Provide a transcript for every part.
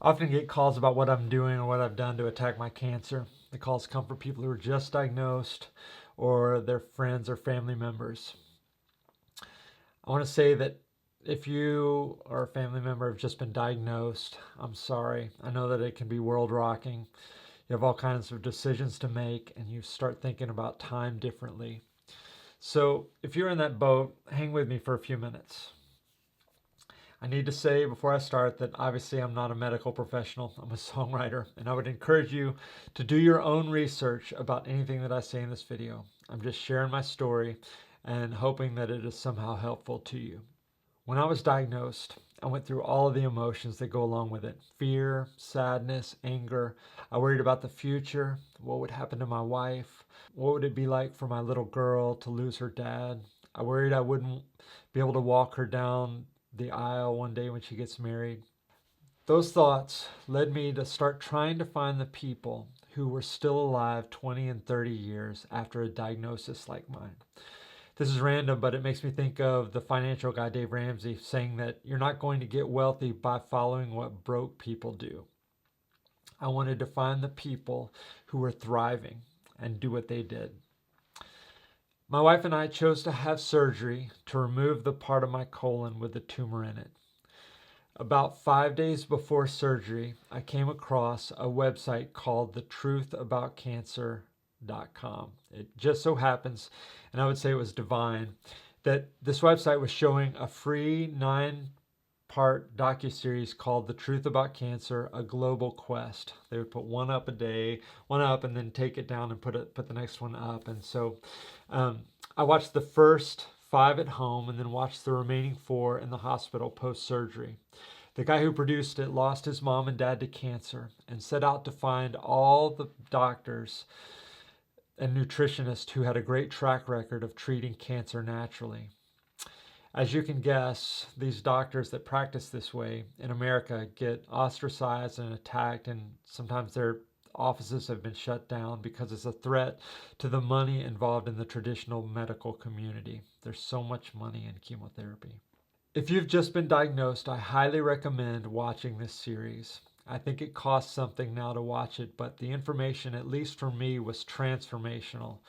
often get calls about what I'm doing or what I've done to attack my cancer. The calls come from people who are just diagnosed or their friends or family members. I want to say that if you or a family member have just been diagnosed, I'm sorry. I know that it can be world rocking. You have all kinds of decisions to make and you start thinking about time differently. So if you're in that boat, hang with me for a few minutes. I need to say before I start that obviously I'm not a medical professional. I'm a songwriter, and I would encourage you to do your own research about anything that I say in this video. I'm just sharing my story and hoping that it is somehow helpful to you. When I was diagnosed, I went through all of the emotions that go along with it. Fear, sadness, anger. I worried about the future. What would happen to my wife? What would it be like for my little girl to lose her dad? I worried I wouldn't be able to walk her down the aisle one day when she gets married. Those thoughts led me to start trying to find the people who were still alive 20 and 30 years after a diagnosis like mine. This is random, but it makes me think of the financial guy Dave Ramsey saying that you're not going to get wealthy by following what broke people do. I wanted to find the people who were thriving and do what they did. My wife and I chose to have surgery to remove the part of my colon with the tumor in it. About 5 days before surgery, I came across a website called thetruthaboutcancer.com. It just so happens, and I would say it was divine, that this website was showing a free 9-part docuseries called The Truth About Cancer, A Global Quest. They would put one up a day, one up, and then take it down and put the next one up. And so I watched the first 5 at home and then watched the remaining 4 in the hospital post-surgery. The guy who produced it lost his mom and dad to cancer and set out to find all the doctors and nutritionists who had a great track record of treating cancer naturally. As you can guess, these doctors that practice this way in America get ostracized and attacked, and sometimes their offices have been shut down because it's a threat to the money involved in the traditional medical community. There's so much money in chemotherapy. If you've just been diagnosed, I highly recommend watching this series. I think it costs something now to watch it, but the information, at least for me, was transformational.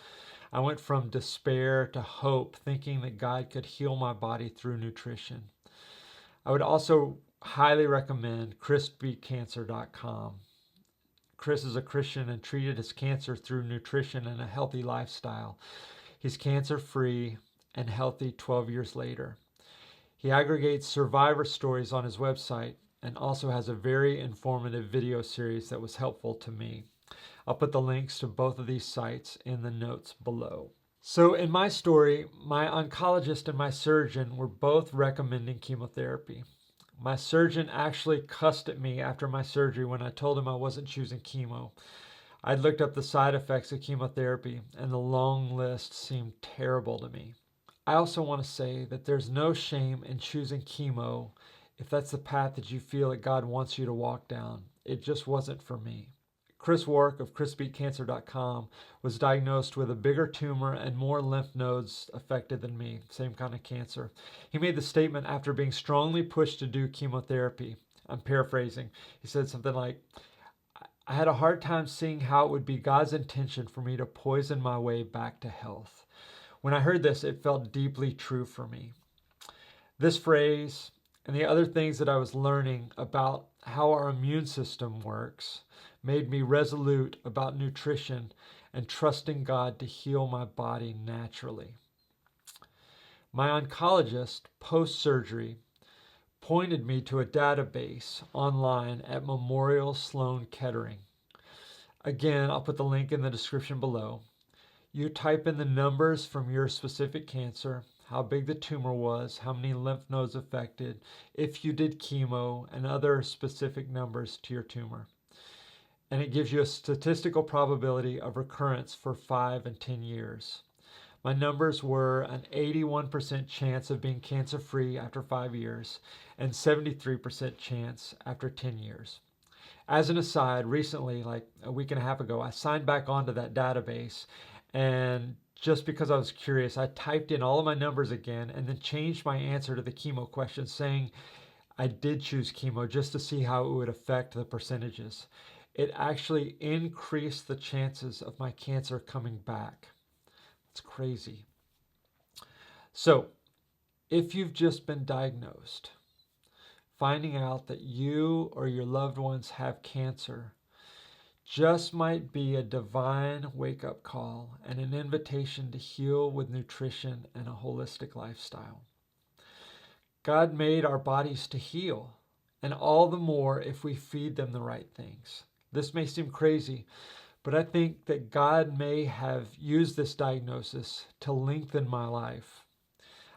I went from despair to hope, thinking that God could heal my body through nutrition. I would also highly recommend chrisbeatcancer.com. Chris is a Christian and treated his cancer through nutrition and a healthy lifestyle. He's cancer-free and healthy 12 years later. He aggregates survivor stories on his website and also has a very informative video series that was helpful to me. I'll put the links to both of these sites in the notes below. So in my story, my oncologist and my surgeon were both recommending chemotherapy. My surgeon actually cussed at me after my surgery when I told him I wasn't choosing chemo. I'd looked up the side effects of chemotherapy and the long list seemed terrible to me. I also want to say that there's no shame in choosing chemo if that's the path that you feel that God wants you to walk down. It just wasn't for me. Chris Wark of chrisbeatcancer.com was diagnosed with a bigger tumor and more lymph nodes affected than me, same kind of cancer. He made the statement after being strongly pushed to do chemotherapy. I'm paraphrasing. He said something like, I had a hard time seeing how it would be God's intention for me to poison my way back to health. When I heard this, it felt deeply true for me. This phrase and the other things that I was learning about how our immune system works made me resolute about nutrition and trusting God to heal my body naturally. My oncologist, post-surgery, pointed me to a database online at Memorial Sloan Kettering. Again, I'll put the link in the description below. You type in the numbers from your specific cancer, how big the tumor was, how many lymph nodes affected, if you did chemo, and other specific numbers to your tumor. And it gives you a statistical probability of recurrence for 5 and 10 years. My numbers were an 81% chance of being cancer-free after 5 years and 73% chance after 10 years. As an aside, recently, like a week and a half ago, I signed back onto that database, and just because I was curious, I typed in all of my numbers again and then changed my answer to the chemo question saying I did choose chemo just to see how it would affect the percentages. It actually increased the chances of my cancer coming back. It's crazy. So, if you've just been diagnosed, finding out that you or your loved ones have cancer just might be a divine wake-up call and an invitation to heal with nutrition and a holistic lifestyle. God made our bodies to heal, and all the more if we feed them the right things. This may seem crazy, but I think that God may have used this diagnosis to lengthen my life.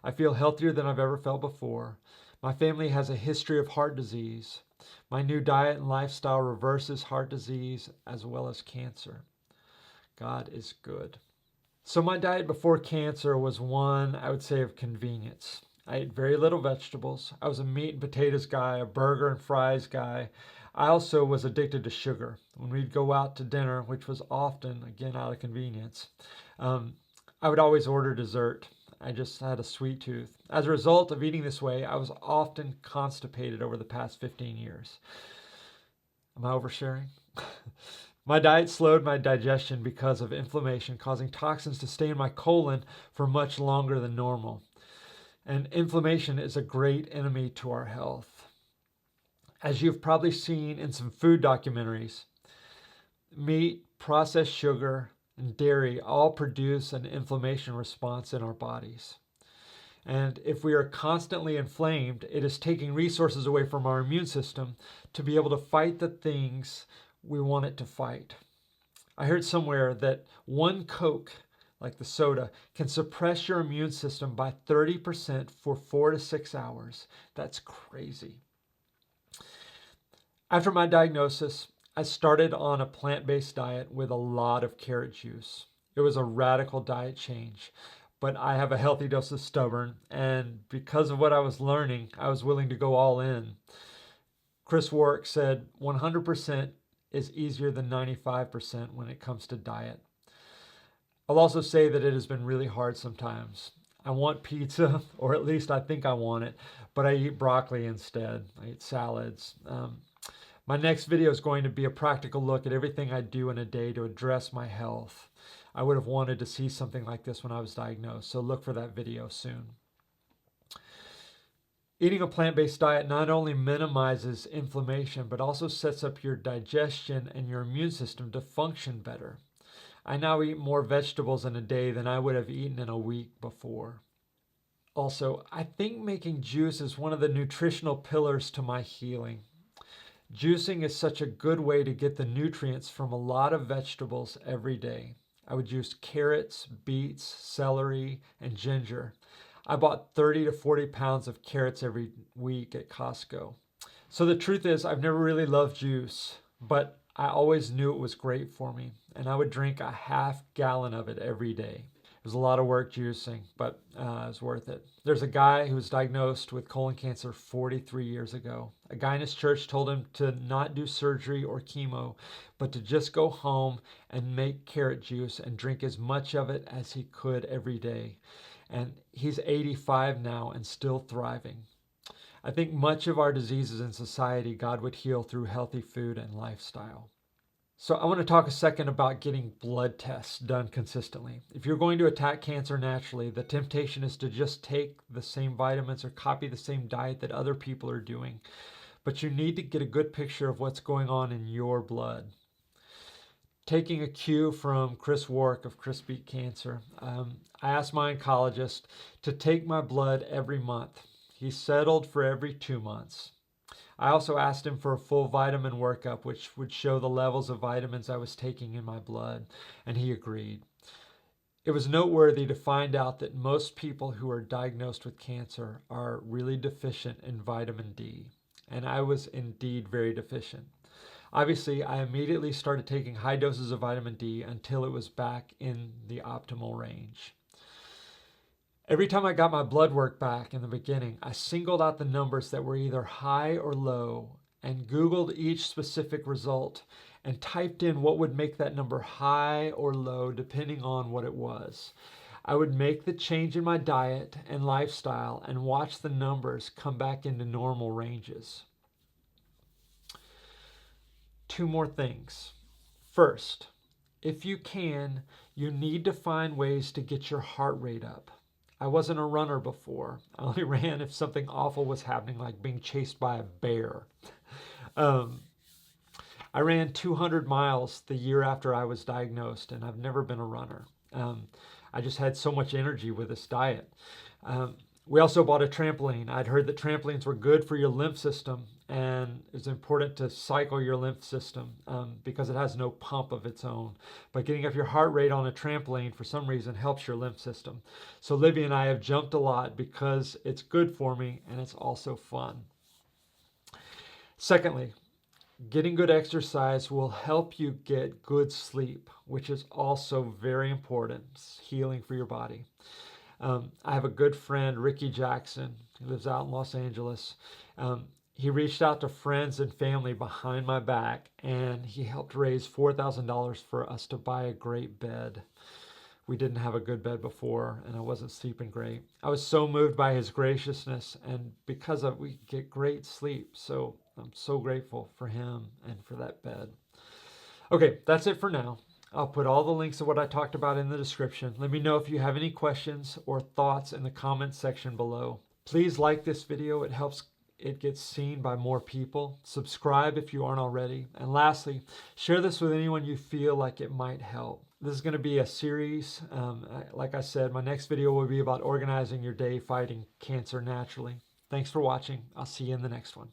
I feel healthier than I've ever felt before. My family has a history of heart disease. My new diet and lifestyle reverses heart disease as well as cancer. God is good. So my diet before cancer was one, I would say, of convenience. I ate very little vegetables. I was a meat and potatoes guy, a burger and fries guy. I also was addicted to sugar. When we'd go out to dinner, which was often, again, out of convenience, I would always order dessert. I just had a sweet tooth. As a result of eating this way, I was often constipated over the past 15 years. Am I oversharing? My diet slowed my digestion because of inflammation, causing toxins to stay in my colon for much longer than normal. And inflammation is a great enemy to our health. As you've probably seen in some food documentaries, meat, processed sugar, and dairy all produce an inflammation response in our bodies. And if we are constantly inflamed, it is taking resources away from our immune system to be able to fight the things we want it to fight. I heard somewhere that one Coke, like the soda, can suppress your immune system by 30% for 4 to 6 hours. That's crazy. After my diagnosis, I started on a plant-based diet with a lot of carrot juice. It was a radical diet change, but I have a healthy dose of stubborn, and because of what I was learning, I was willing to go all in. Wark said 100% is easier than 95% when it comes to diet. I'll also say that it has been really hard sometimes. I want pizza, or at least I think I want it, but I eat broccoli instead. I eat salads. My next video is going to be a practical look at everything I do in a day to address my health. I would have wanted to see something like this when I was diagnosed, so look for that video soon. Eating a plant-based diet not only minimizes inflammation, but also sets up your digestion and your immune system to function better. I now eat more vegetables in a day than I would have eaten in a week before. Also, I think making juice is one of the nutritional pillars to my healing. Juicing is such a good way to get the nutrients from a lot of vegetables every day. I would juice carrots, beets, celery, and ginger. I bought 30 to 40 pounds of carrots every week at Costco. So the truth is, I've never really loved juice, but I always knew it was great for me, and I would drink a half gallon of it every day. It was a lot of work juicing, but it was worth it. There's a guy who was diagnosed with colon cancer 43 years ago. A guy in his church told him to not do surgery or chemo, but to just go home and make carrot juice and drink as much of it as he could every day. And he's 85 now and still thriving. I think much of our diseases in society, God would heal through healthy food and lifestyle. So I want to talk a second about getting blood tests done consistently. If you're going to attack cancer naturally, the temptation is to just take the same vitamins or copy the same diet that other people are doing. But you need to get a good picture of what's going on in your blood. Taking a cue from Wark of Chris Beat Cancer, I asked my oncologist to take my blood every month. He settled for every 2 months. I also asked him for a full vitamin workup, which would show the levels of vitamins I was taking in my blood, and he agreed. It was noteworthy to find out that most people who are diagnosed with cancer are really deficient in vitamin D, and I was indeed very deficient. Obviously, I immediately started taking high doses of vitamin D until it was back in the optimal range. Every time I got my blood work back in the beginning, I singled out the numbers that were either high or low and Googled each specific result and typed in what would make that number high or low depending on what it was. I would make the change in my diet and lifestyle and watch the numbers come back into normal ranges. 2 more things. First, if you can, you need to find ways to get your heart rate up. I wasn't a runner before. I only ran if something awful was happening, like being chased by a bear. I ran 200 miles the year after I was diagnosed, and I've never been a runner. I just had so much energy with this diet. We also bought a trampoline. I'd heard that trampolines were good for your lymph system, and it's important to cycle your lymph system because it has no pump of its own. But getting up your heart rate on a trampoline for some reason helps your lymph system. So Libby and I have jumped a lot because it's good for me and it's also fun. Secondly, getting good exercise will help you get good sleep, which is also very important. It's healing for your body. I have a good friend, Ricky Jackson, who lives out in Los Angeles. He reached out to friends and family behind my back, and he helped raise $4,000 for us to buy a great bed. We didn't have a good bed before, and I wasn't sleeping great. I was so moved by his graciousness, and because of we get great sleep. So I'm so grateful for him and for that bed. Okay, that's it for now. I'll put all the links of what I talked about in the description. Let me know if you have any questions or thoughts in the comments section below. Please like this video. It helps it get seen by more people. Subscribe if you aren't already. And lastly, share this with anyone you feel like it might help. This is going to be a series. Like I said, my next video will be about organizing your day fighting cancer naturally. Thanks for watching. I'll see you in the next one.